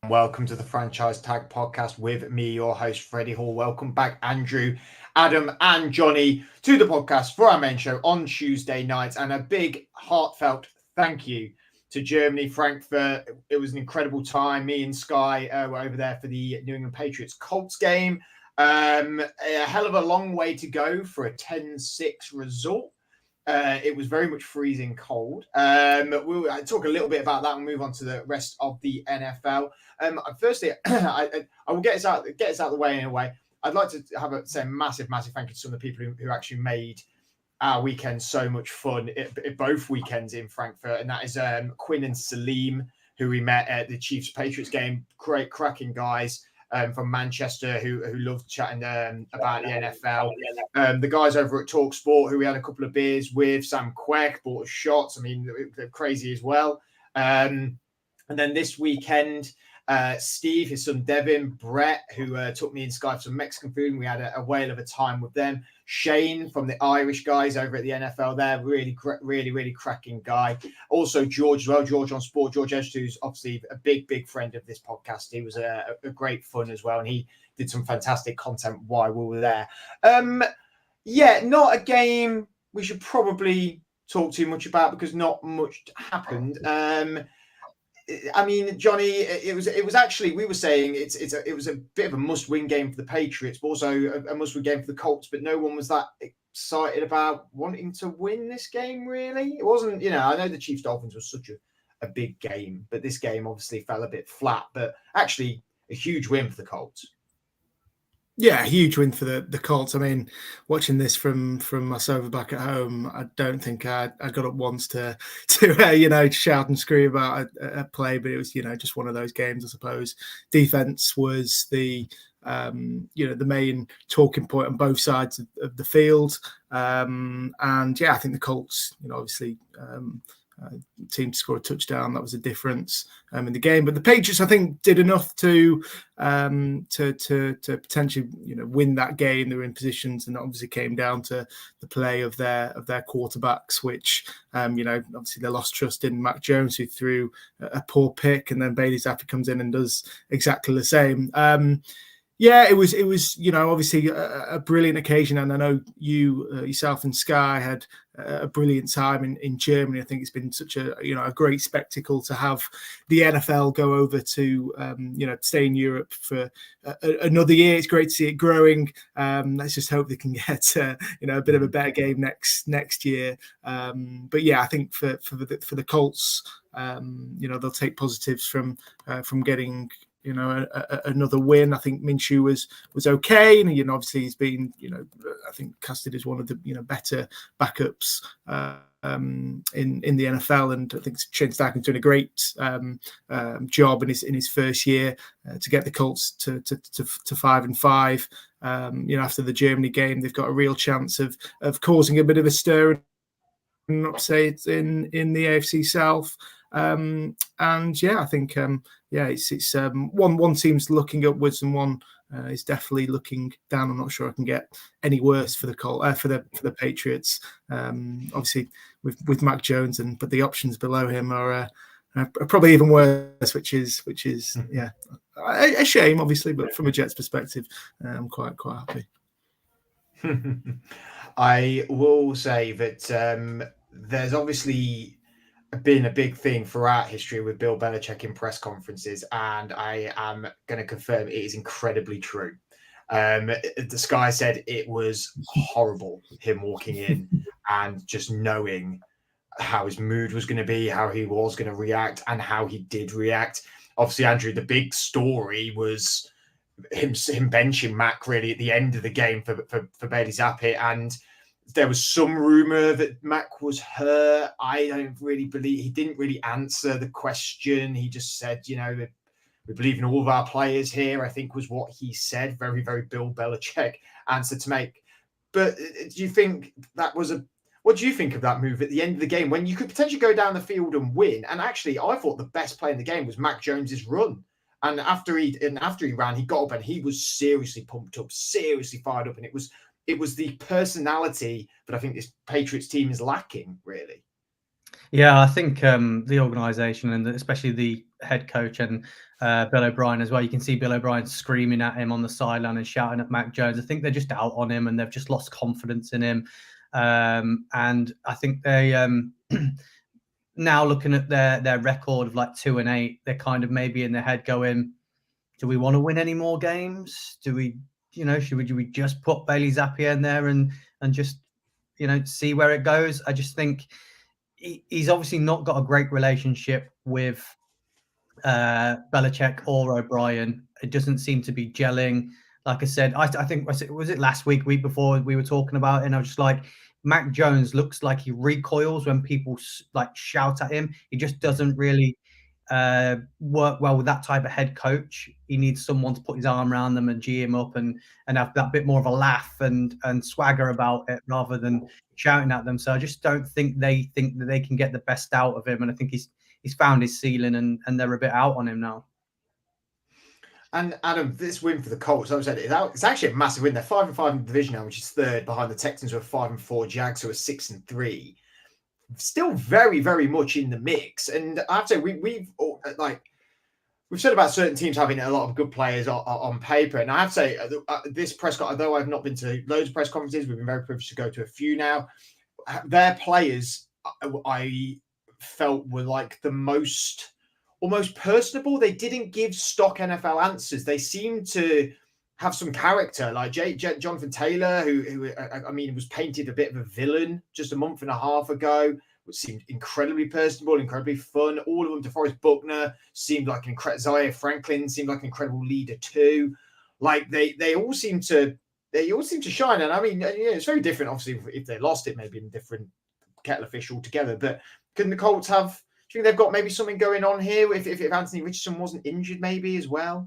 Welcome to the Franchise Tag Podcast with me, your host, Freddie Hall. Welcome back, Andrew, Adam, and Johnny to the podcast for our main show on Tuesday nights. And a big, heartfelt thank you to Germany, Frankfurt. It was an incredible time. Me and Sky were over there for the New England Patriots Colts game. A hell of a long way to go for a 10-6 result. It was very much freezing cold. We'll talk a little bit about that and move on to the rest of the NFL. Firstly, I will get us out of the way in a way. I'd like to say a massive thank you to some of the people who actually made our weekend so much fun. Both weekends in Frankfurt, and that is Quinn and Salim, who we met at the Chiefs Patriots game. Great, cracking guys. From Manchester who loved chatting about the NFL. The guys over at Talk Sport who we had a couple of beers with, Sam Queck bought us shots. I mean, they're crazy as well. And then this weekend, Steve, his son Devin, Brett, who took me and Sky for some Mexican food, and we had a whale of a time with them. Shane from the Irish guys over at the NFL there, really cracking guy. Also George as well, George on Sport, George Edge, who's obviously a big friend of this podcast. He was a great fun as well, and he did some fantastic content while we were there. Not a game we should probably talk too much about because not much happened. I mean, Johnny, it was actually, we were saying it was a bit of a must-win game for the Patriots, but also a must-win game for the Colts, but no one was that excited about wanting to win this game, really. It wasn't, I know the Chiefs-Dolphins was such a big game, but this game obviously fell a bit flat, but actually a huge win for the Colts. Yeah, huge win for the Colts. I mean, watching this from my sofa back at home, I don't think I got up once to shout and scream about a play, but it was just one of those games, I suppose. Defense was the main talking point on both sides of the field, and I think the Colts, obviously. Team to score a touchdown, that was a difference in the game. But the Patriots, I think, did enough to potentially win that game. They were in positions, and obviously came down to the play of their quarterbacks, which obviously they lost trust in Mac Jones, who threw a poor pick, and then Bailey Zappi comes in and does exactly the same. It was obviously a brilliant occasion, and I know yourself and Sky had a brilliant time in Germany. I think it's been such a great spectacle to have the NFL go over to stay in Europe for another year. It's great to see it growing. Let's just hope they can get a bit of a better game next year. I think for the Colts, they'll take positives from getting another win. I think Minshew was okay, and obviously he's been I think casted as one of the better backups in the NFL, and I think Shane Steichen's doing a great job in his first year to get the Colts to 5-5. After the Germany game, they've got a real chance of causing a bit of a stir and upset in the AFC South. I think it's one team's looking upwards and one is definitely looking down. I'm not sure I can get any worse for the Patriots. Obviously with Mac Jones, but the options below him are probably even worse, which is a shame, obviously. But from a Jets perspective, I'm quite happy. I will say that there's obviously been a big thing throughout history with Bill Belichick in press conferences, and I am going to confirm it is incredibly true. The Sky said it was horrible, him walking in and just knowing how his mood was going to be, how he was going to react, and how he did react. Obviously, Andrew, the big story was him benching Mac really at the end of the game for Bailey Zappi, and there was some rumor that Mac was hurt. I don't really believe he didn't really answer the question. He just said, we believe in all of our players here, I think was what he said. Very, very Bill Belichick answer to make. But do you think that was what do you think of that move at the end of the game when you could potentially go down the field and win? And actually, I thought the best play in the game was Mac Jones's run. And after he ran, he got up and he was seriously pumped up, seriously fired up. And it was the personality that I think this Patriots team is lacking, really. Yeah, I think the organisation and especially the head coach and Bill O'Brien as well. You can see Bill O'Brien screaming at him on the sideline and shouting at Mac Jones. I think they're just out on him and they've just lost confidence in him. And I think they now looking at their record of like 2-8, they're kind of maybe in their head going, do we want to win any more games? Do we, should we just put Bailey Zappi in there and just, see where it goes? I just think he's obviously not got a great relationship with Belichick or O'Brien. It doesn't seem to be gelling. Like I said, I think, was it last week before we were talking about it? And I was just like, Mac Jones looks like he recoils when people like shout at him. He just doesn't really work well with that type of head coach. He needs someone to put his arm around them and gee him up and have that bit more of a laugh and swagger about it rather than shouting at them. So I just don't think they think that they can get the best out of him. And I think he's found his ceiling and they're a bit out on him now. And Adam, this win for the Colts, like I said, it's actually a massive win. They're 5-5 in the division now, which is third behind the Texans, who are 5-4, Jags, who are 6-3. Still very, very much in the mix. And I have to say, we've said about certain teams having a lot of good players on paper. And I have to say, this press conference, although I've not been to loads of press conferences, we've been very privileged to go to a few now. Their players, I felt, were like the most almost personable. They didn't give stock NFL answers. They seemed to have some character, like Jonathan Taylor, who I mean, was painted a bit of a villain just a month and a half ago, which seemed incredibly personable, incredibly fun. All of them, DeForest Buckner seemed like an incredible, Zaire Franklin seemed like an incredible leader too. Like they all seem to shine. And I mean, it's very different, obviously, if they lost it, maybe in a different kettle of fish altogether. But can the Colts have? Do you think they've got maybe something going on here if Anthony Richardson wasn't injured, maybe as well?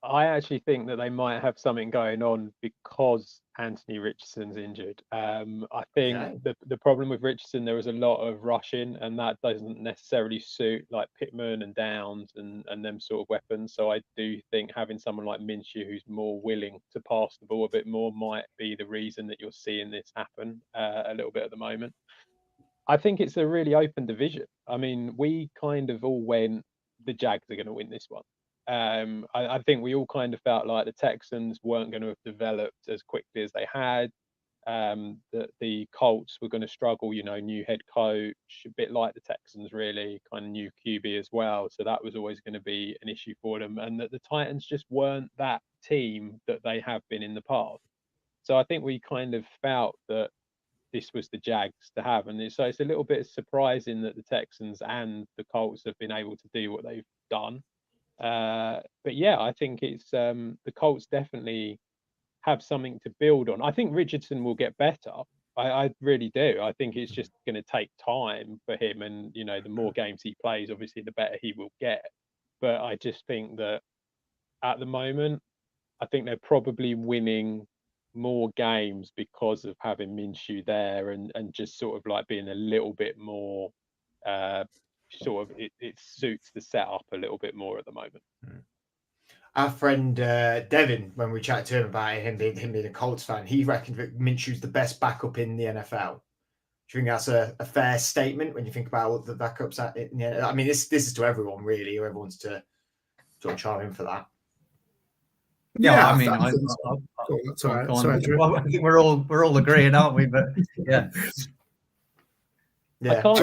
I actually think that they might have something going on because Anthony Richardson's injured. I think the problem with Richardson, there was a lot of rushing, and that doesn't necessarily suit like Pittman and Downs and them sort of weapons. So I do think having someone like Minshew who's more willing to pass the ball a bit more might be the reason that you're seeing this happen a little bit at the moment. I think it's a really open division. I mean, we kind of all went, the Jags are going to win this one. I think we all kind of felt like the Texans weren't going to have developed as quickly as they had. That the Colts were going to struggle, new head coach, a bit like the Texans, really, kind of new QB as well. So that was always going to be an issue for them. And that the Titans just weren't that team that they have been in the past. So I think we kind of felt that this was the Jags to have. And so it's a little bit surprising that the Texans and the Colts have been able to do what they've done. But yeah, I think it's the Colts definitely have something to build on. I think Richardson will get better. I really do. I think it's just going to take time for him. And, the more games he plays, obviously, the better he will get. But I just think that at the moment, I think they're probably winning more games because of having Minshew there and just sort of like being a little bit more sort of it suits the setup a little bit more at the moment. Our friend Devin, when we chatted to him about him being a Colts fan, he reckoned that Minshew's the best backup in the NFL. Do you think that's a fair statement when you think about what the backups at in the NFL? I mean, this is to everyone really, whoever wants to sort of chime in for that. Yeah, I mean, I think we're all agreeing, aren't we? But yeah. I can't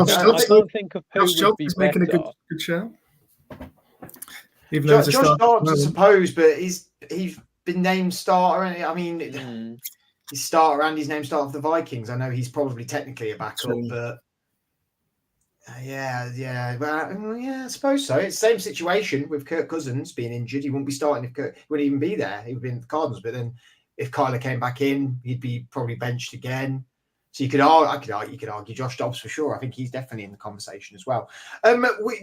think of who would be making better. a good show. Even though Josh Dobbs, I suppose, but he's been named starter. I mean, he's starter and he's named starter of the Vikings. I know he's probably technically a backup, but I suppose so. It's the same situation with Kirk Cousins being injured. He wouldn't be starting if Kirk wouldn't even be there. He would be in the Cardinals. But then if Kyler came back in, he'd be probably benched again. So you could argue Josh Dobbs for sure. I think he's definitely in the conversation as well.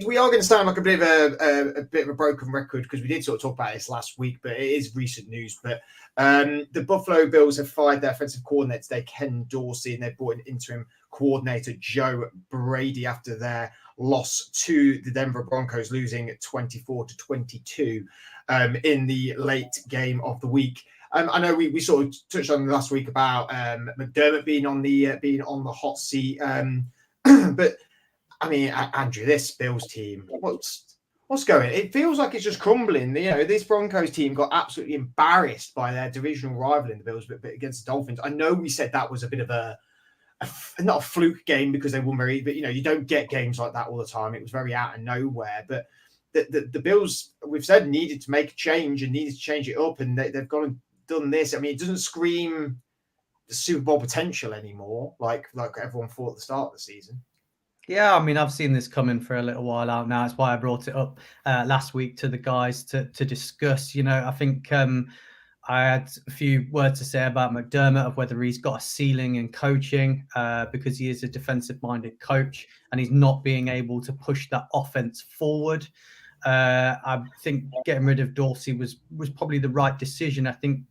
We are going to sound like a bit of a broken record because we did sort of talk about this last week, but it is recent news. But the Buffalo Bills have fired their offensive coordinator today, Ken Dorsey, and they've brought in interim coordinator Joe Brady after their loss to the Denver Broncos, losing 24-22 in the late game of the week. I know we sort of touched on last week about McDermott being on the hot seat. But I mean, Andrew, this Bills team, what's going? It feels like it's just crumbling. You know, this Broncos team got absolutely embarrassed by their divisional rival in the Bills, but against the Dolphins. I know we said that was a bit of not a fluke game because they won very, but you know, you don't get games like that all the time. It was very out of nowhere. But the Bills, we've said, needed to make a change and needed to change it up, and they've gone and done this. I mean, it doesn't scream the Super Bowl potential anymore, like everyone thought at the start of the season. Yeah, I mean, I've seen this coming for a little while out now. That's why I brought it up last week to the guys to discuss. You know, I think I had a few words to say about McDermott, of whether he's got a ceiling in coaching because he is a defensive-minded coach and he's not being able to push that offense forward. I think getting rid of Dorsey was probably the right decision. I think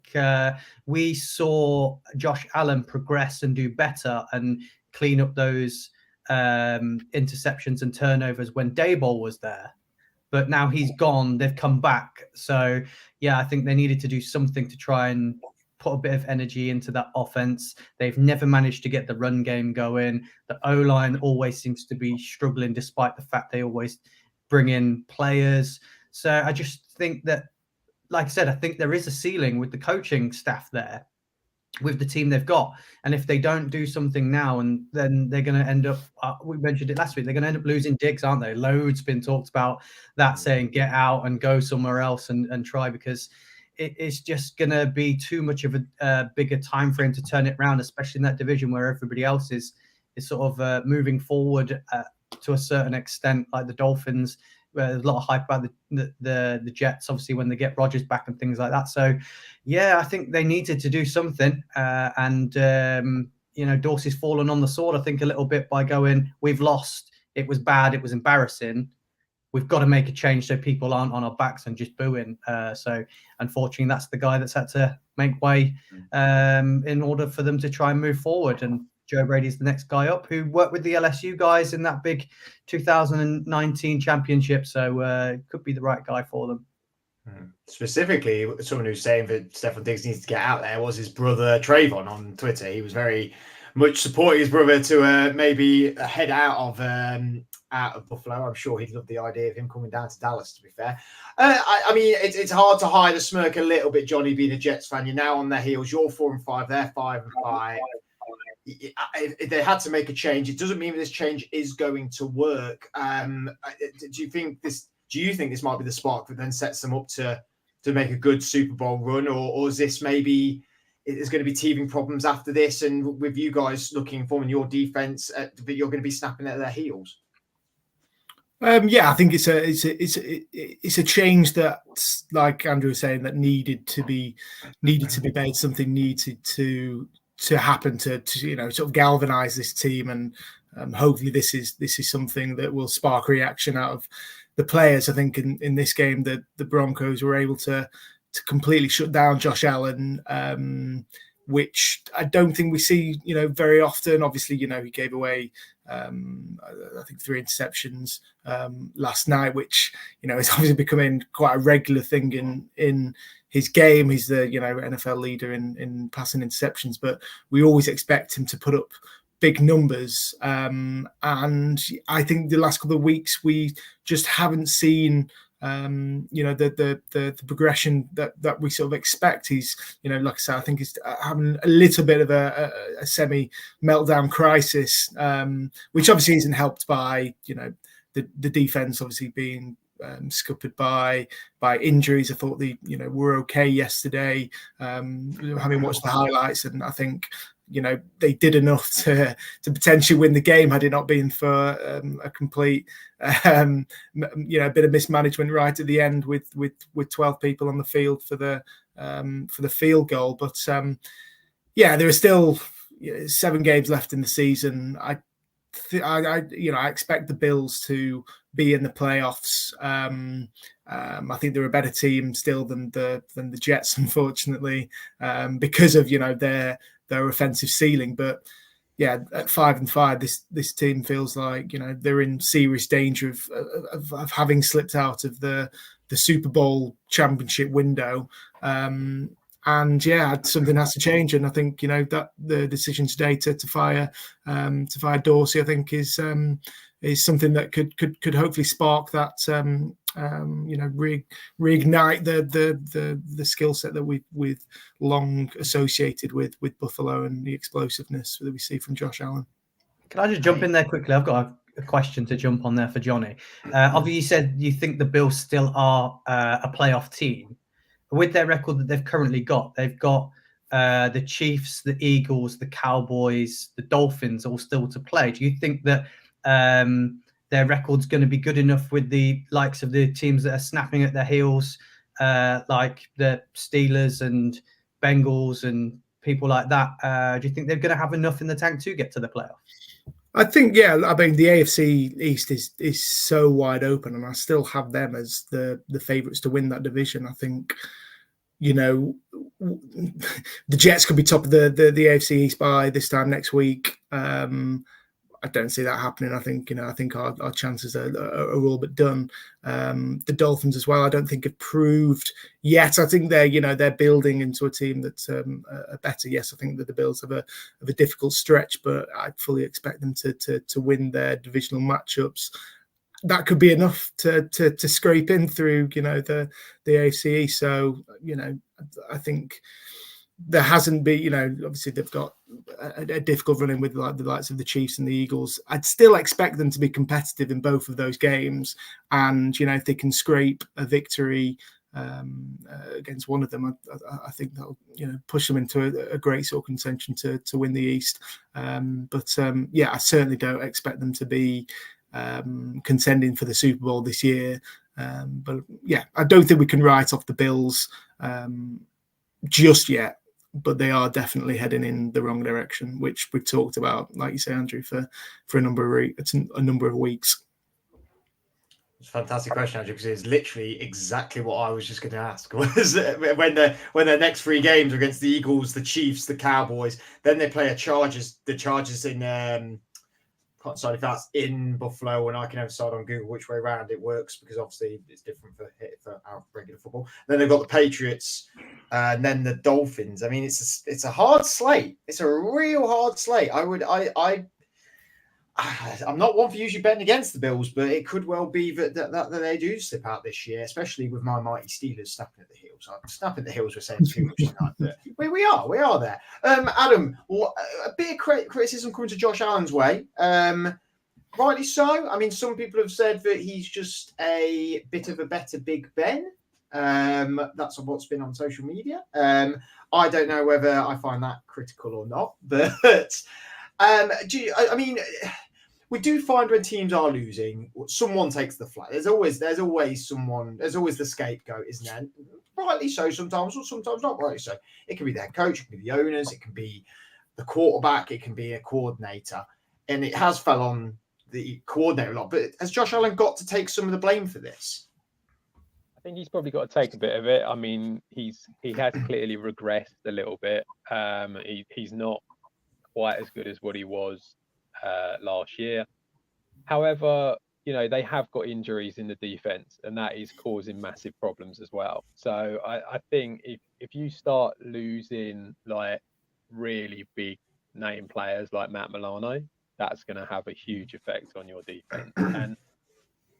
we saw Josh Allen progress and do better and clean up those interceptions and turnovers when Daboll was there. But now he's gone, they've come back. So, yeah, I think they needed to do something to try and put a bit of energy into that offense. They've never managed to get the run game going. The O-line always seems to be struggling, despite the fact they always bring in players. So I just think that, like I said, I think there is a ceiling with the coaching staff there, with the team they've got. And if they don't do something now, and then they're going to end up, we mentioned it last week, they're going to end up losing Diggs, aren't they? Loads been talked about that, saying get out and go somewhere else and try, because it's just going to be too much of a bigger time frame to turn it around, especially in that division where everybody else is sort of moving forward to a certain extent, like the Dolphins. There's a lot of hype about the Jets, obviously, when they get Rodgers back and things like that. So, yeah, I think they needed to do something. You know, Dorsey's fallen on the sword, I think, a little bit by going, we've lost. It was bad. It was embarrassing. We've got to make a change so people aren't on our backs and just booing. So, unfortunately, that's the guy that's had to make way in order for them to try and move forward. And Joe Brady's the next guy up, who worked with the LSU guys in that big 2019 championship. So could be the right guy for them. Specifically, someone who's saying that Stefon Diggs needs to get out there was his brother Trayvon on Twitter. He was very much supporting his brother to maybe head out of Buffalo. I'm sure he'd love the idea of him coming down to Dallas, to be fair. I mean, it's hard to hide a smirk a little bit, Johnny, being a Jets fan. You're now on their heels. You're 4-5. They're 5-5. If they had to make a change, it doesn't mean that this change is going to work. Do you think this might be the spark that then sets them up to make a good Super Bowl run, or is this maybe there's going to be teething problems after this, and with you guys looking for in your defense that you're going to be snapping at their heels? Yeah, I think it's a change that, like Andrew was saying, that needed to be made. Something needed to happen to you know, sort of galvanize this team, and hopefully this is something that will spark reaction out of the players. I think in this game that the Broncos were able to completely shut down Josh Allen, which I don't think we see, you know, very often. Obviously, you know, he gave away I think 3 interceptions last night, which, you know, is obviously becoming quite a regular thing in his game. He's the, you know, NFL leader in passing interceptions, but we always expect him to put up big numbers. And I think the last couple of weeks we just haven't seen you know, the progression that we sort of expect. He's, you know, like I said, I think he's having a little bit of a semi meltdown crisis, which obviously isn't helped by, you know, the defense obviously being scuppered by injuries. I thought you know, were okay yesterday, having watched the highlights, and I think, you know, they did enough to potentially win the game had it not been for a complete you know, a bit of mismanagement right at the end with 12 people on the field for the field goal. But yeah, there are still 7 games left in the season. I you know, I expect the Bills to be in the playoffs. I think they're a better team still than the Jets, unfortunately, because of, you know, their offensive ceiling. But yeah, at 5-5, this team feels like, you know, they're in serious danger of having slipped out of the Super Bowl championship window. And something has to change. And I think that the decision today to fire Dorsey, I think, is something that could hopefully spark that. Reignite the skill set that we've long associated with Buffalo and the explosiveness that we see from Josh Allen. Can I just jump in there quickly? I've got a question to jump on there for Johnny. Obviously, you said you think the Bills still are a playoff team. With their record that they've currently got, they've got the Chiefs, the Eagles, the Cowboys, the Dolphins all still to play. Do you think that their record's going to be good enough with the likes of the teams that are snapping at their heels, like the Steelers and Bengals and people like that? Do you think they're going to have enough in the tank to get to the playoff? I think, I mean, the AFC East is so wide open, and I still have them as the favourites to win that division. I think, the Jets could be top of the AFC East by this time next week. I don't see that happening. I think our chances are all but done. The Dolphins as well, I don't think have proved yet. I think they're building into a team that's are better. Yes, I think that the Bills have a difficult stretch, but I fully expect them to win their divisional matchups. That could be enough to scrape in through the AFC East. So I think there hasn't been, obviously they've got a difficult run in with the likes of the Chiefs and the Eagles. I'd still expect them to be competitive in both of those games. And, if they can scrape a victory against one of them, I think that'll, push them into a great sort of contention to win the East. I certainly don't expect them to be contending for the Super Bowl this year. I don't think we can write off the Bills just yet. But they are definitely heading in the wrong direction, which we've talked about, like you say, Andrew, for a number of weeks. It's a fantastic question, Andrew, because it's literally exactly what I was just going to ask. Was when their next three games are against the Eagles, the Chiefs, the Cowboys, then they play the Chargers in. Can't decide if that's in Buffalo, and I can never decide on Google which way around it works, because obviously it's different for our regular football. Then they've got the Patriots, and then the Dolphins. I mean, it's a hard slate. It's a real hard slate. I'm not one for usually betting against the Bills, but it could well be that they do slip out this year, especially with my mighty Steelers snapping at the heels. Snapping at the heels, we're saying too much tonight, but we are there. Adam, a bit of criticism coming to Josh Allen's way. Rightly so. I mean, some people have said that he's just a bit of a better Big Ben. That's what's been on social media. I don't know whether I find that critical or not, but we do find when teams are losing, someone takes the flag. There's always someone. There's always the scapegoat, isn't there? Rightly so sometimes, or sometimes not rightly so. It can be their coach, it can be the owners, it can be the quarterback, it can be a coordinator, and it has fell on the coordinator a lot. But has Josh Allen got to take some of the blame for this? I think he's probably got to take a bit of it. I mean, he has clearly regressed a little bit. He's not quite as good as what he was last year. However, they have got injuries in the defense, and that is causing massive problems as well. So I think if you start losing like really big name players like Matt Milano, that's going to have a huge effect on your defense. And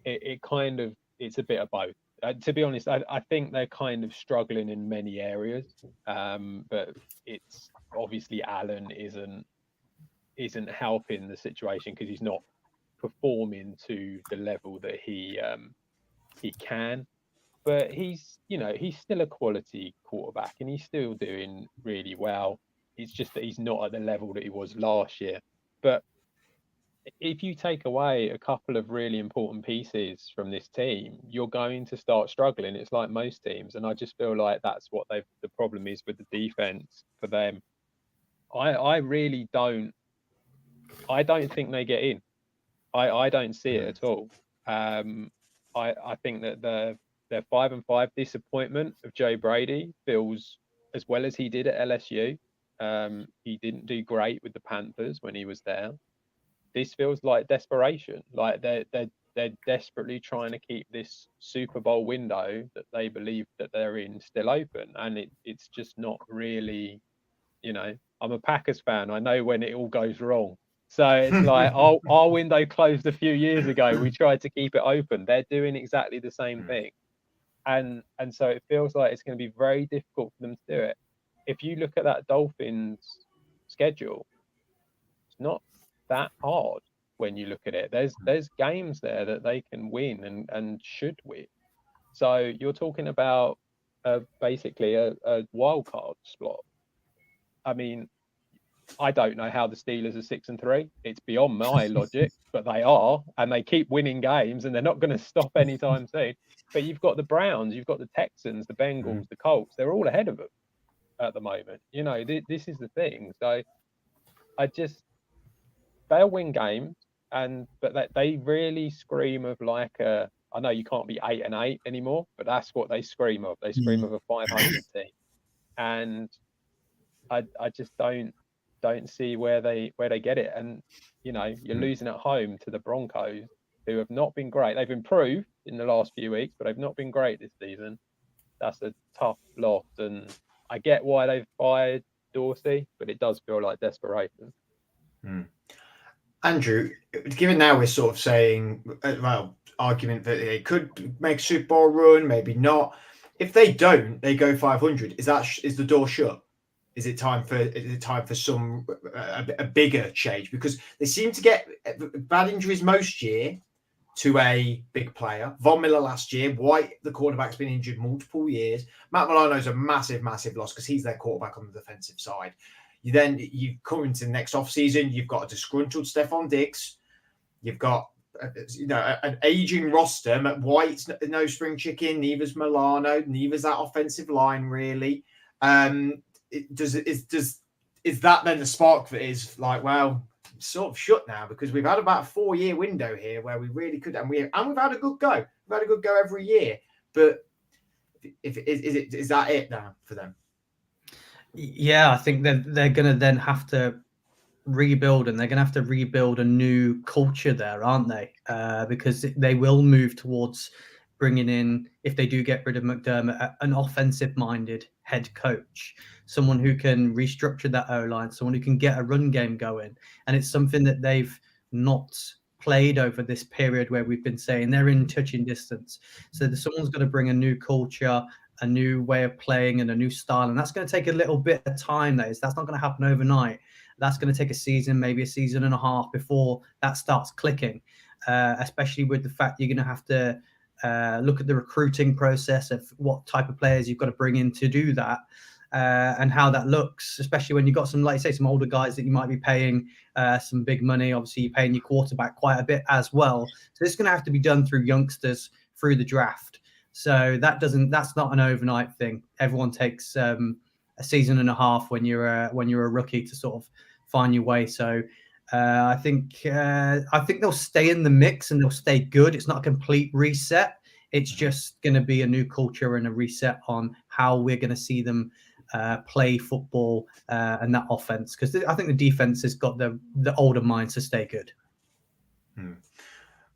it's a bit of both. To be honest, I think they're kind of struggling in many areas, but it's obviously Allen isn't helping the situation because he's not performing to the level that he can. But he's still a quality quarterback, and he's still doing really well. It's just that he's not at the level that he was last year. But if you take away a couple of really important pieces from this team, you're going to start struggling. It's like most teams, and I just feel like that's what the problem is with the defense for them. I really don't. I don't think they get in. I don't see it at all. I think that their 5-5 disappointment of Joe Brady feels as well as he did at LSU. He didn't do great with the Panthers when he was there. This feels like desperation. Like they're they're desperately trying to keep this Super Bowl window that they believe that they're in still open, and it's just not really, I'm a Packers fan. I know when it all goes wrong. So it's like our window closed a few years ago. We tried to keep it open. They're doing exactly the same thing. And so it feels like it's going to be very difficult for them to do it. If you look at that Dolphins schedule, it's not that hard when you look at it. There's games there that they can win and should win. So you're talking about basically a wild card slot. I mean, I don't know how the Steelers are 6-3. It's beyond my logic, but they are, and they keep winning games, and they're not going to stop anytime soon. But you've got the Browns, you've got the Texans, the Bengals, the Colts. They're all ahead of them at the moment. This is the thing. So they'll win games, but they really scream of like I know you can't be 8-8 anymore, but that's what they scream of. They scream of a 500 team, and I just don't see where they get it. And you're losing at home to the Broncos, who have not been great. They've improved in the last few weeks, but they've not been great this season. That's a tough loss, and I get why they've fired Dorsey, but it does feel like desperation. Andrew, given now we're sort of saying, argument that they could make a Super Bowl run, maybe not. If they don't, they go 500. Is the door shut? Is it time for some a bigger change? Because they seem to get bad injuries most year to a big player. Von Miller last year. White, the quarterback's been injured multiple years. Matt Milano's a massive, massive loss because he's their quarterback on the defensive side. You come into the next offseason, you've got a disgruntled Stephon Diggs. You've got an aging roster. White's no spring chicken. Neither's Milano. Neither's that offensive line really. Is that then the spark that is like, well, it's sort of shut now because we've had about a 4-year window here where we really could, and we've had a good go. We've had a good go every year, but is that it now for them? Yeah, I think they're going to then have to rebuild, and they're going to have to rebuild a new culture there, aren't they? Because they will move towards bringing in, if they do get rid of McDermott, an offensive-minded head coach, someone who can restructure that O-line, someone who can get a run game going. And it's something that they've not played over this period where we've been saying they're in touching distance. So someone's got to bring a new culture, a new way of playing, and a new style. And that's going to take a little bit of time. That's not going to happen overnight. That's going to take a season, maybe a season and a half before that starts clicking, especially with the fact you're going to have to look at the recruiting process of what type of players you've got to bring in to do that, and how that looks, especially when you've got some, like you say, some older guys that you might be paying some big money. Obviously, you're paying your quarterback quite a bit as well. So it's going to have to be done through youngsters, through the draft. So that's not an overnight thing. Everyone takes a season and a half when you're a rookie to sort of find your way. So I think they'll stay in the mix and they'll stay good. It's not a complete reset. It's just going to be a new culture and a reset on how we're going to see them play football and that offense. Because I think the defense has got the older minds to stay good.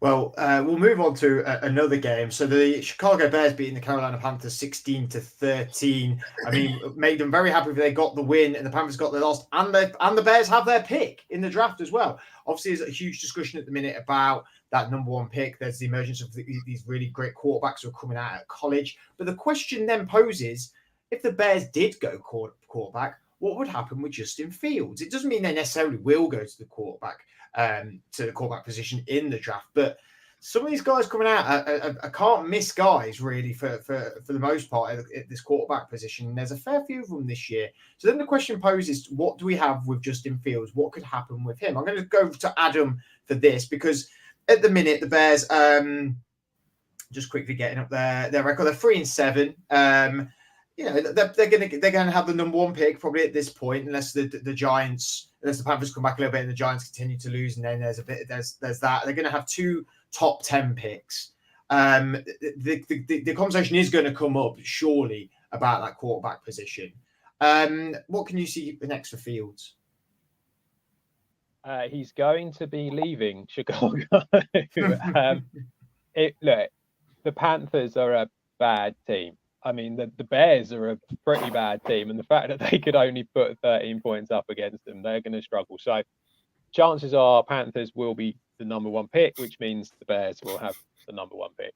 Well, we'll move on to another game. So the Chicago Bears beating the Carolina Panthers 16-13. I mean, made them very happy if they got the win and the Panthers got the loss. And the Bears have their pick in the draft as well. Obviously, there's a huge discussion at the minute about that number one pick. There's the emergence of these really great quarterbacks who are coming out of college. But the question then poses, if the Bears did go quarterback, what would happen with Justin Fields? It doesn't mean they necessarily will go to the quarterback position in the draft, but some of these guys coming out are can't miss guys really for the most part at this quarterback position. There's a fair few of them this year. So then the question poses, what do we have with Justin Fields? What could happen with him? I'm going to go to Adam for this because at the minute the Bears, just quickly getting up their record, they're 3-7. They're going to have the number one pick probably at this point, unless the Panthers come back a little bit and the Giants continue to lose, and then there's that. They're going to have 2 top 10 picks. The conversation is going to come up surely about that quarterback position. What can you see next for Fields? He's going to be leaving Chicago. Look, the Panthers are a bad team. I mean, the Bears are a pretty bad team, and the fact that they could only put 13 points up against them, they're going to struggle. So chances are Panthers will be the number 1 pick, which means the Bears will have the number 1 pick.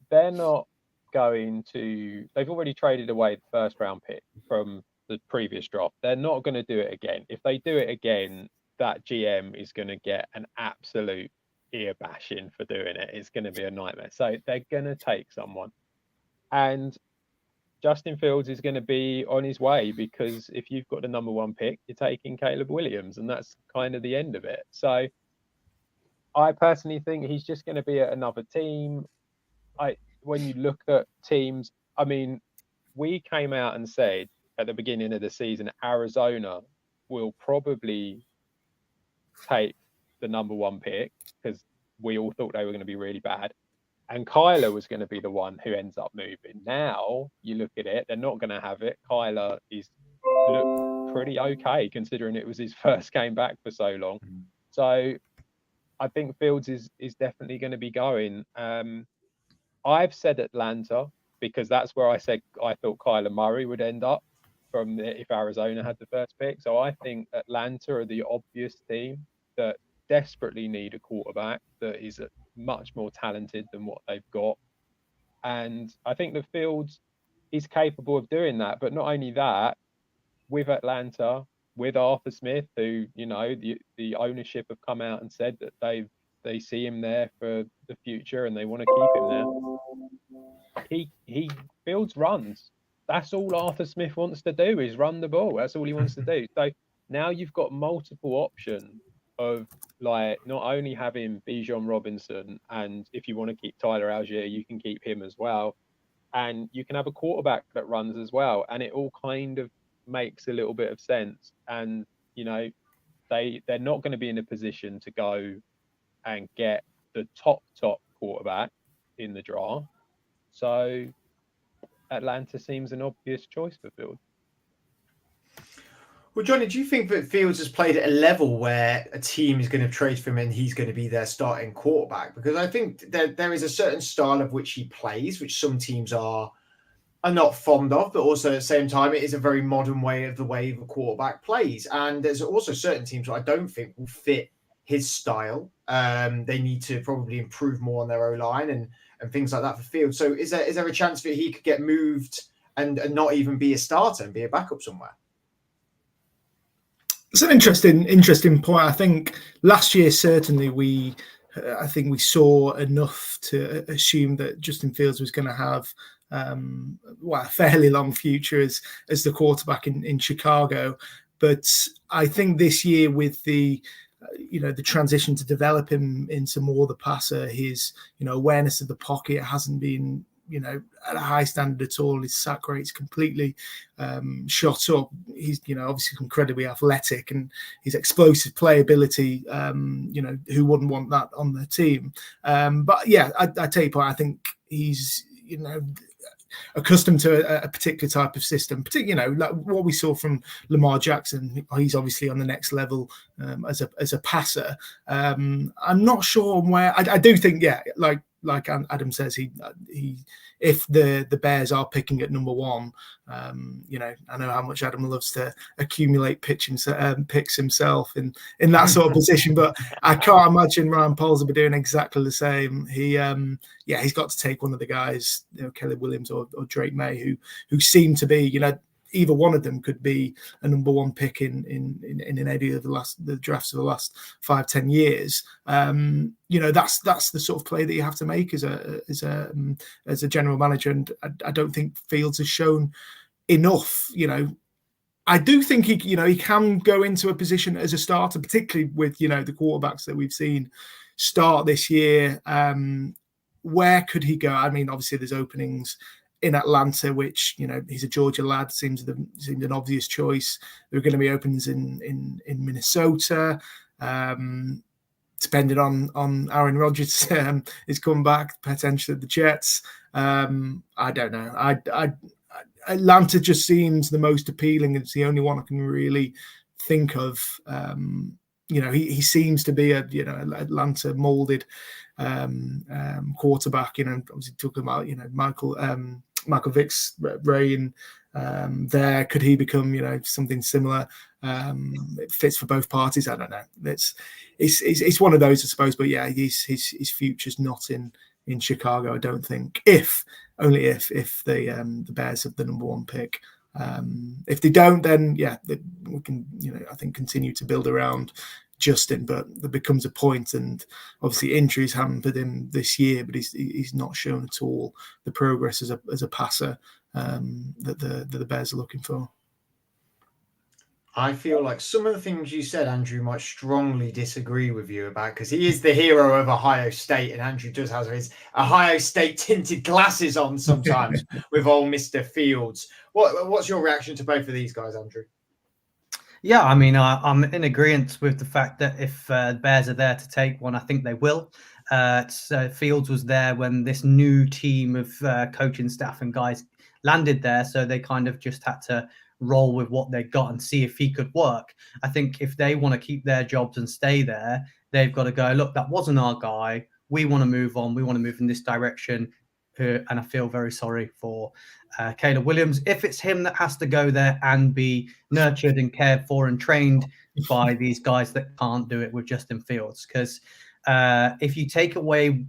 They're not going to... They've already traded away the first round pick from the previous draft. They're not going to do it again. If they do it again, that GM is going to get an absolute ear bashing for doing it. It's going to be a nightmare. So they're going to take someone. And Justin Fields is going to be on his way, because if you've got the number 1 pick, you're taking Caleb Williams, and that's kind of the end of it. So I personally think he's just going to be at another team. When you look at teams, I mean, we came out and said at the beginning of the season, Arizona will probably take the number 1 pick, because we all thought they were going to be really bad. And Kyler was going to be the one who ends up moving. Now you look at it, they're not going to have it. Kyler looked pretty okay, considering it was his first game back for so long. So I think Fields is definitely going to be going. I've said Atlanta, because that's where I said I thought Kyler Murray would end up if Arizona had the first pick. So I think Atlanta are the obvious team that desperately need a quarterback that is much more talented than what they've got. And I think the Fields is capable of doing that. But not only that, with Atlanta, with Arthur Smith, who, the ownership have come out and said that they see him there for the future and they want to keep him there. He Fields runs. That's all Arthur Smith wants to do, is run the ball. That's all he wants to do. So now you've got multiple options of, like, not only having Bijan Robinson, and if you want to keep Tyler Algier, you can keep him as well. And you can have a quarterback that runs as well. And it all kind of makes a little bit of sense. And, they're not going to be in a position to go and get the top quarterback in the draft. So Atlanta seems an obvious choice for Fields. Well, Johnny, do you think that Fields has played at a level where a team is going to trade for him and he's going to be their starting quarterback? Because I think there is a certain style of which he plays, which some teams are not fond of, but also at the same time, it is a very modern way of the quarterback plays. And there's also certain teams that I don't think will fit his style. They need to probably improve more on their O-line and things like that for Fields. So is there a chance that he could get moved and not even be a starter and be a backup somewhere? It's an interesting point. I think last year, certainly, we saw enough to assume that Justin Fields was going to have a fairly long future as the quarterback in Chicago. But I think this year, with the transition to develop him into more the passer, his awareness of the pocket hasn't been at a high standard at all. His sack rate's completely shot up. He's obviously incredibly athletic, and his explosive playability, who wouldn't want that on their team? But yeah, I take your point. I think he's accustomed to a particular type of system, particularly like what we saw from Lamar Jackson. He's obviously on the next level as a passer. I'm not sure on where. I do think, like Adam says, he if the Bears are picking at number 1, I know how much Adam loves to accumulate picks himself in that sort of position, but I can't imagine Ryan Poles will be doing exactly the same. He's got to take one of the guys, Caleb Williams or Drake May, who seem to be, either one of them could be a number 1 pick in any of the drafts of the last 5-10 years. That's the sort of play that you have to make as a general manager, and I don't think Fields has shown enough. I do think he can go into a position as a starter, particularly with the quarterbacks that we've seen start this year. Where could he go? I mean, obviously there's openings in Atlanta, which he's a Georgia lad, seems an obvious choice. There are going to be openings in Minnesota, depending on Aaron Rodgers is coming back, potentially the Jets. I don't know. Atlanta just seems the most appealing. It's the only one I can really think of he seems to be a Atlanta molded quarterback. Obviously talking about Michael Vick's reign there. Could he become something similar? It fits for both parties. I don't know. It's one of those, I suppose. But yeah, his future's not in Chicago, I don't think. Only if the Bears have the number 1 pick. If they don't, then we can I think continue to build around Justin, but there becomes a point, and obviously injuries hampered him this year, but he's not shown at all the progress as a passer that the Bears are looking for. I feel like some of the things you said, Andrew, might strongly disagree with you about, because he is the hero of Ohio State, and Andrew does have his Ohio State tinted glasses on sometimes with old Mr. Fields. What's your reaction to both of these guys, Andrew? Yeah, I mean, I'm in agreement with the fact that if the Bears are there to take one, I think they will. Fields was there when this new team of coaching staff and guys landed there, so they kind of just had to roll with what they got and see if he could work. I think if they want to keep their jobs and stay there, they've got to go, look, that wasn't our guy. We want to move on. We want to move in this direction. And I feel very sorry for Caleb Williams. If it's him that has to go there and be nurtured and cared for and trained by these guys that can't do it with Justin Fields. Because if you take away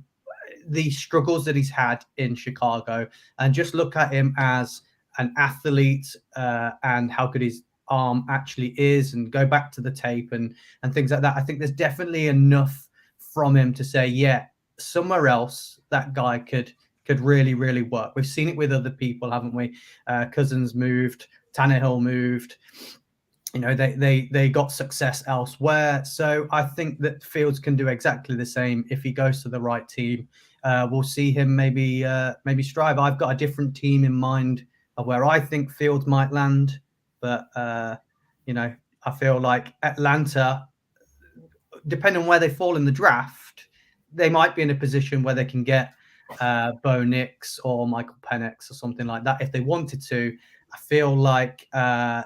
the struggles that he's had in Chicago and just look at him as an athlete and how good his arm actually is, and go back to the tape and things like that, I think there's definitely enough from him to say, yeah, somewhere else that guy could really, really work. We've seen it with other people, haven't we? Cousins moved, Tannehill moved. They got success elsewhere. So I think that Fields can do exactly the same if he goes to the right team. We'll see him maybe strive. I've got a different team in mind of where I think Fields might land, but I feel like Atlanta, depending on where they fall in the draft, they might be in a position where they can get Bo Nix or Michael Penix or something like that if they wanted to. I feel like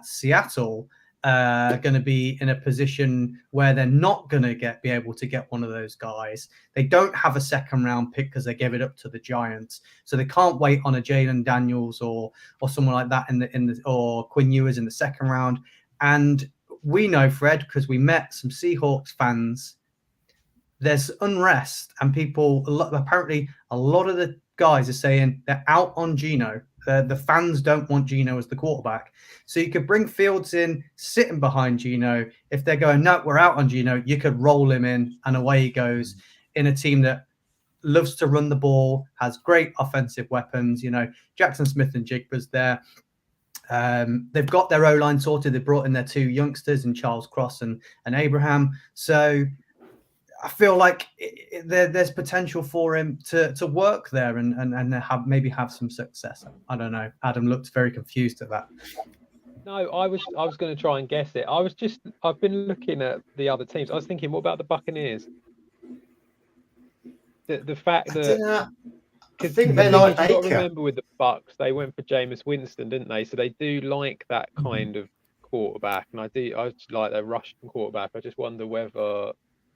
Seattle going to be in a position where they're not going to be able to get one of those guys. They don't have a second round pick because they gave it up to the Giants, so they can't wait on a Jalen Daniels or someone like that or Quinn Ewers in the second round. And we know, Fred, because we met some Seahawks fans, there's unrest, and apparently a lot of the guys are saying they're out on Geno. The fans don't want Geno as the quarterback. So you could bring Fields in, sitting behind Geno. If they're going, no, we're out on Geno, you could roll him in, and away he goes in a team that loves to run the ball, has great offensive weapons. Jackson Smith and Jigba's there. They've got their O-line sorted. They brought in their 2 youngsters in Charles Cross and Abraham. So I feel like there's potential for him to work there and maybe have some success. I don't know. Adam looked very confused at that. No, I was going to try and guess it. I've been looking at the other teams. I was thinking, what about the Buccaneers? The fact that I think they like Baker. You've got to remember with the Bucs, they went for Jameis Winston, didn't they? So they do like that kind of quarterback, and I like their Russian quarterback. I just wonder whether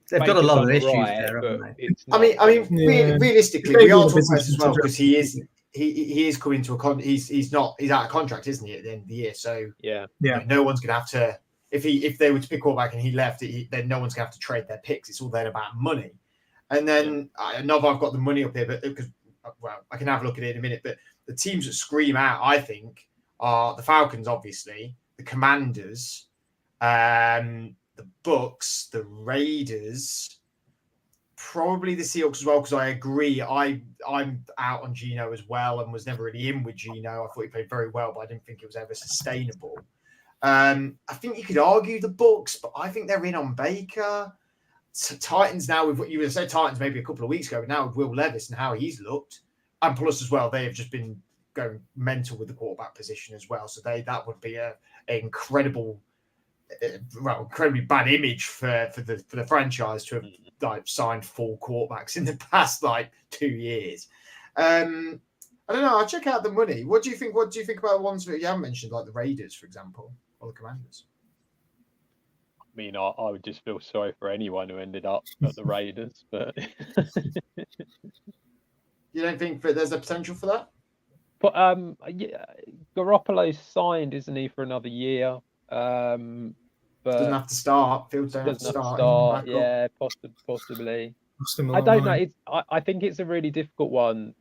they've got a lot of issues there, haven't they? Realistically, we are talking about this as well, because he is coming to he's out of contract, isn't he, at the end of the year? So no one's gonna have to, if they were to pick quarterback and he left, then no one's gonna have to trade their picks. It's all then about money. And then I know I've got the money up here, but because I can have a look at it in a minute. But the teams that scream out, I think, are the Falcons, obviously, the Commanders, the Bucks, the Raiders, probably the Seahawks as well, because I agree. I'm out on Geno as well, and was never really in with Geno. I thought he played very well, but I didn't think it was ever sustainable. I think you could argue the Bucks, but I think they're in on Baker. So Titans now, with what you would say, Titans maybe a couple of weeks ago, but now with Will Levis and how he's looked, and plus as well, they have just been going mental with the quarterback position as well. So that would be an incredibly bad image for the franchise to have signed 4 quarterbacks in the past 2 years. I don't know. I'll check out the money. What do you think? What do you think about the ones that you haven't mentioned, like the Raiders, for example, or the Commanders? mean, I would just feel sorry for anyone who ended up at the Raiders. But you don't think that there's a potential for that? But yeah, Garoppolo's signed, isn't he, for another year? But doesn't have to start. Fields don't have to start. Yeah, possibly. I don't know. I think it's a really difficult one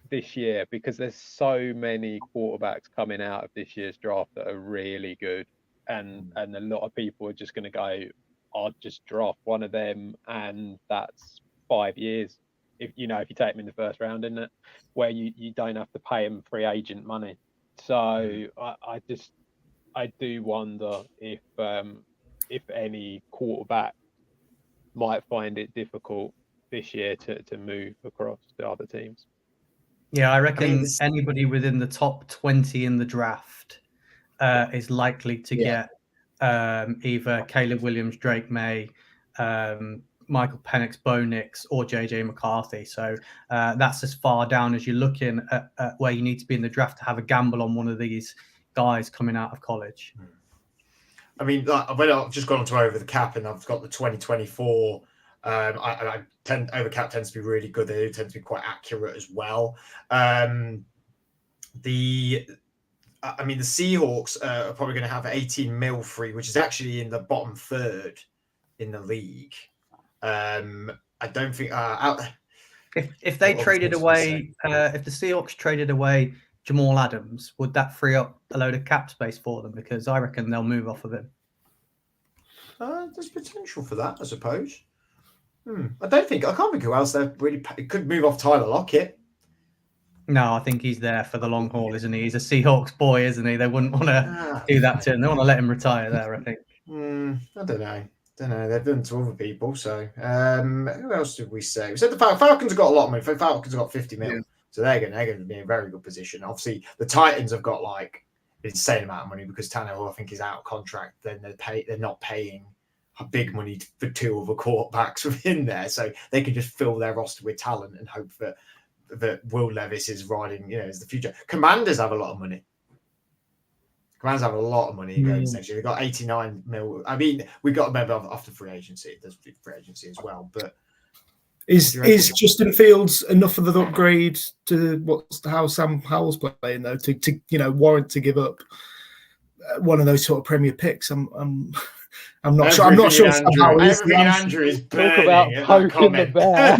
this year because there's so many quarterbacks coming out of this year's draft that are really good, and a lot of people are just going to go, "I'll just draft one of them," and that's 5 years. If you take them in the first round, isn't it? Where you don't have to pay them free agent money. So I do wonder if any quarterback might find it difficult this year to move across to other teams. Yeah, I reckon anybody within the top 20 in the draft is likely to get either Caleb Williams, Drake May, Michael Penix, Bo Nix, or JJ McCarthy. So that's as far down as you're looking at where you need to be in the draft to have a gamble on one of these guys coming out of college. I mean, I've just gone to over the cap, and I've got the 2024. Over cap tends to be really good. They do tend to be quite accurate as well. The Seahawks are probably going to have 18 mil free, which is actually in the bottom third in the league. I don't think if they traded away, if the Seahawks traded away Jamal Adams, would that free up a load of cap space for them? Because I reckon they'll move off of him. There's potential for that, I suppose. I can't think who else they really could move off. Tyler Lockett. No, I think he's there for the long haul, isn't he? He's a Seahawks boy, isn't he? They wouldn't want to do that to him. They want to let him retire there, I think. I don't know. They've done to other people. So who else did we say? We said the Falcons have got a lot of money. The Falcons have got 50 mil. Yeah. So they're going to be in a very good position. Obviously, the Titans have got like an insane amount of money because Tannehill, I think, is out of contract. Then they're not paying big money for two other quarterbacks within there, so they can just fill their roster with talent and hope that Will Levis is riding, as the future. Commanders have a lot of money. Commanders have a lot of money going next year. They've got 89 mil. I mean, we got to remember after free agency. There's free agency as well, but. Is Justin Fields enough of an upgrade to how Sam Howell's playing though to warrant to give up one of those sort of Premier picks? I'm not sure. I'm not sure. Everything Andrew is talk about poking the bear.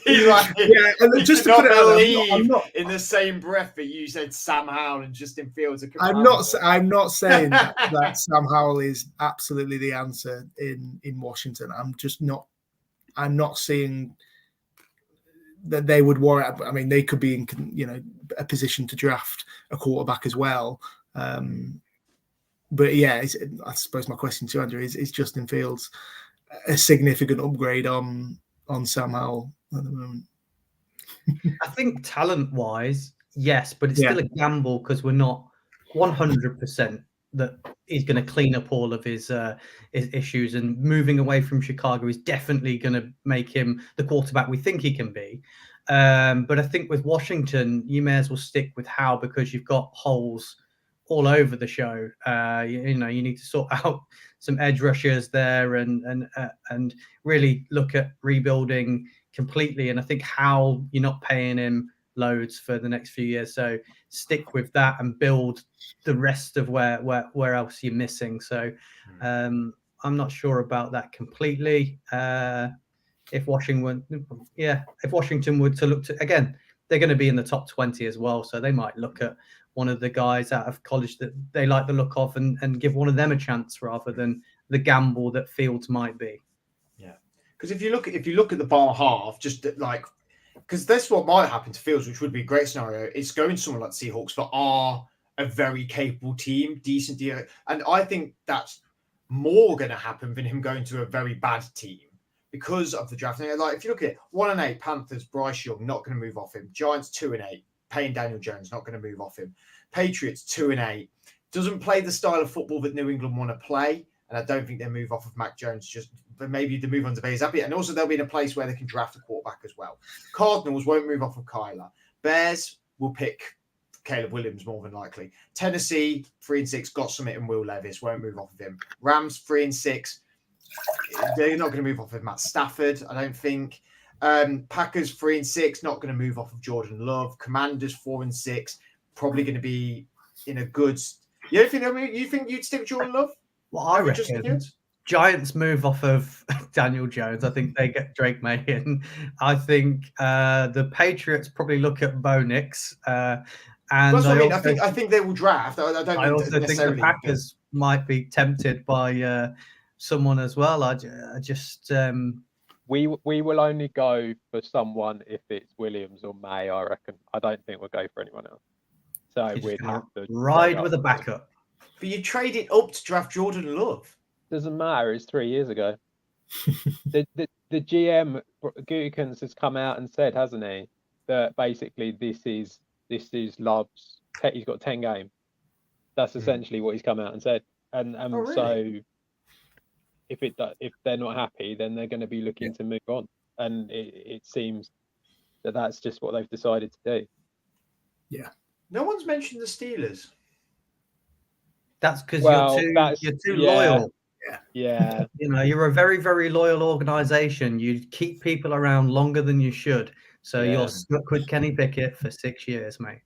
He's like, and just to put it out, I'm not in the same breath that you said Sam Howell and Justin Fields. I'm not saying that Sam Howell is absolutely the answer in Washington. I'm not seeing that they would warrant. I mean, they could be in a position to draft a quarterback as well. But yeah, I suppose my question to Andrew is Justin Fields a significant upgrade on Sam Howell at the moment? I think talent-wise, yes, but it's still a gamble because we're not 100% that he's going to clean up all of his issues, and moving away from Chicago is definitely going to make him the quarterback we think he can be. But I think with Washington, you may as well stick with Howe because you've got holes all over the show. You need to sort out some edge rushers there and really look at rebuilding completely. And I think Howe, you're not paying him loads for the next few years, so stick with that and build the rest of where else you're missing. So I'm not sure about that completely. If Washington were to look to, again, they're going to be in the top 20 as well, so they might look at one of the guys out of college that they like the look of and give one of them a chance rather than the gamble that Fields might be. Yeah, because if you look at the bar half, just like, because that's what might happen to Fields, which would be a great scenario. It's going to someone like the Seahawks that are a very capable team, decent deal, and I think that's more going to happen than him going to a very bad team because of the draft. Like if you look at it, 1-8 Panthers, Bryce Young, not going to move off him. Giants 2-8. Paying Daniel Jones, not going to move off him. Patriots 2-8, doesn't play the style of football that New England want to play, and I don't think they move off of Mac Jones. But maybe they move on to Bailey Zappi, and also they'll be in a place where they can draft a quarterback as well. Cardinals won't move off of Kyler. Bears will pick Caleb Williams more than likely. Tennessee 3-6, got something in Will Levis, won't move off of him. Rams 3-6, they're not going to move off of Matt Stafford, I don't think. Packers 3-6, not going to move off of Jordan Love. Commanders 4-6, probably going to be in a good. You think you'd stick with Jordan Love? Well, I reckon Giants move off of Daniel Jones. I think they get Drake May in. I think the Patriots probably look at Bo Nix. And that's what I mean. I think they will draft. I also think the Packers might be tempted by someone as well. I just we will only go for someone if it's Williams or May. I reckon. I don't think we'll go for anyone else. So we'd have to ride with a backup. But you traded up to draft Jordan Love. Doesn't matter. It's 3 years ago. the GM Gutekunst has come out and said, hasn't he, that basically this is Love's. He's got 10 games. That's essentially what he's come out and said. And really? So if they're not happy, then they're going to be looking to move on. And it seems that that's just what they've decided to do. Yeah. No one's mentioned the Steelers. That's because you're too loyal. Yeah. You're a very, very loyal organization. You keep people around longer than you should. So you're stuck with Kenny Pickett for 6 years, mate.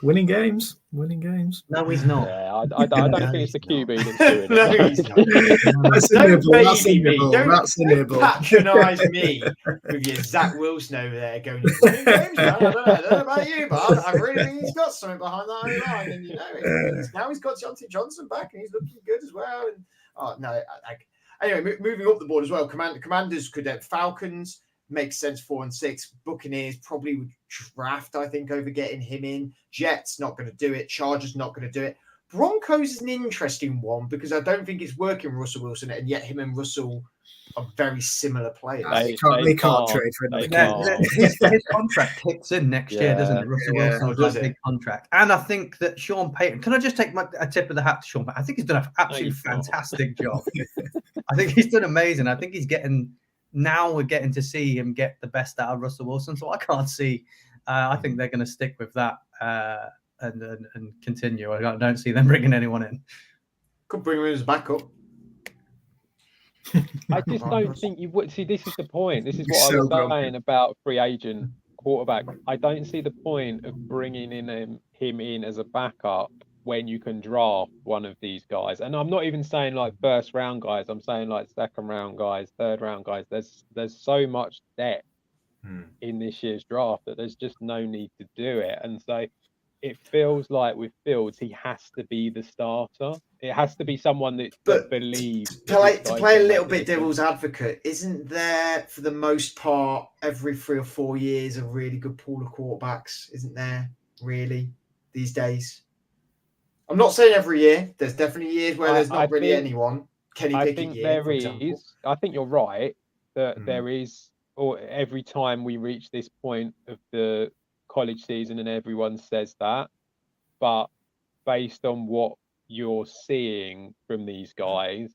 Winning games. No, he's not. Yeah, I don't think it's the QB that's doing it. No, he's not. Don't patronise me with your Zach Wilson over there going, winning games, man. I don't know about you, but I really think he's got something behind that line. And, now he's got Jonty Johnson back and he's looking good as well. And anyway, moving up the board as well, Commanders could have Falcons. Makes sense 4-6. Buccaneers probably would draft, I think, over getting him in. Jets not going to do it. Chargers not going to do it. Broncos is an interesting one because I don't think it's working with Russell Wilson, and yet him and Russell are very similar players. They can't trade for him. His contract kicks in next year, doesn't it? Russell Wilson has a big contract. And I think that Sean Payton, can I just take a tip of the hat to Sean Payton? I think he's done an absolutely fantastic job. I think he's done amazing. I think now we're getting to see him get the best out of Russell Wilson. So I can't see. I think they're going to stick with that and continue. I don't see them bringing anyone in. Could bring him as backup. I just don't think you would. See, this is the point. This is what I was saying about free agent quarterback. I don't see the point of bringing him in as a backup when you can draft one of these guys. And I'm not even saying like first round guys. I'm saying like second round guys, third round guys. There's so much depth in this year's draft that there's just no need to do it. And so it feels like with Fields, he has to be the starter. It has to be someone that believes. To play a little bit devil's advocate, isn't there for the most part every 3 or 4 years a really good pool of quarterbacks? Isn't there really these days? I'm not saying every year. There's definitely years where there's not really anyone. Kenny Pickett. I think there is. I think you're right that there is. Or every time we reach this point of the college season, and everyone says that, but based on what you're seeing from these guys,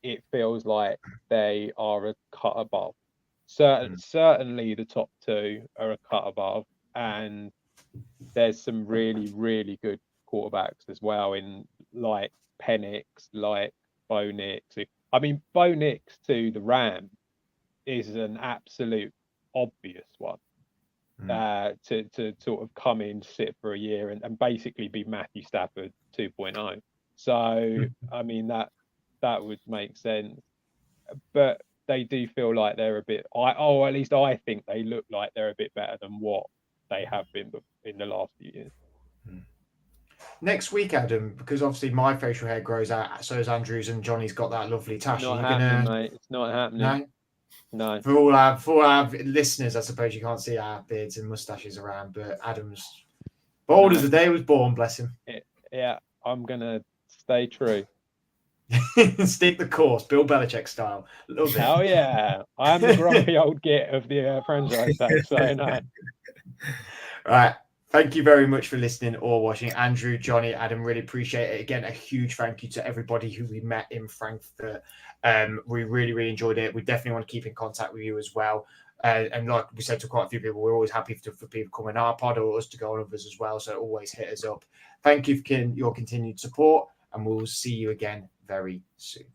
it feels like they are a cut above. Certainly, the top two are a cut above, and there's some really, really good quarterbacks as well in like Penix, like Bo Nix. I mean, Bo Nix to the Rams is an absolute obvious one to sort of come in, sit for a year and basically be Matthew Stafford 2.0. So, I mean, that would make sense. But they do feel like they're a bit, at least I think they look like they're a bit better than what they have been in the last few years. Next week, Adam, because obviously my facial hair grows out, so is Andrew's, and Johnny's got that lovely tash. It's not happening, mate. It's not happening. No. For all our listeners, I suppose you can't see our beards and mustaches around, but Adam's bold as the day was born, bless him. Yeah, I'm going to stay true. Stick the course, Bill Belichick style. Love it. Oh, yeah. I'm the grumpy old git of the franchise tag, so no. Right. Thank you very much for listening or watching. Andrew, Johnny, Adam, really appreciate it. Again, a huge thank you to everybody who we met in Frankfurt. We really, really enjoyed it. We definitely want to keep in contact with you as well. And like we said to quite a few people, we're always happy for people come in our pod or us to go on others as well. So always hit us up. Thank you for your continued support, and we'll see you again very soon.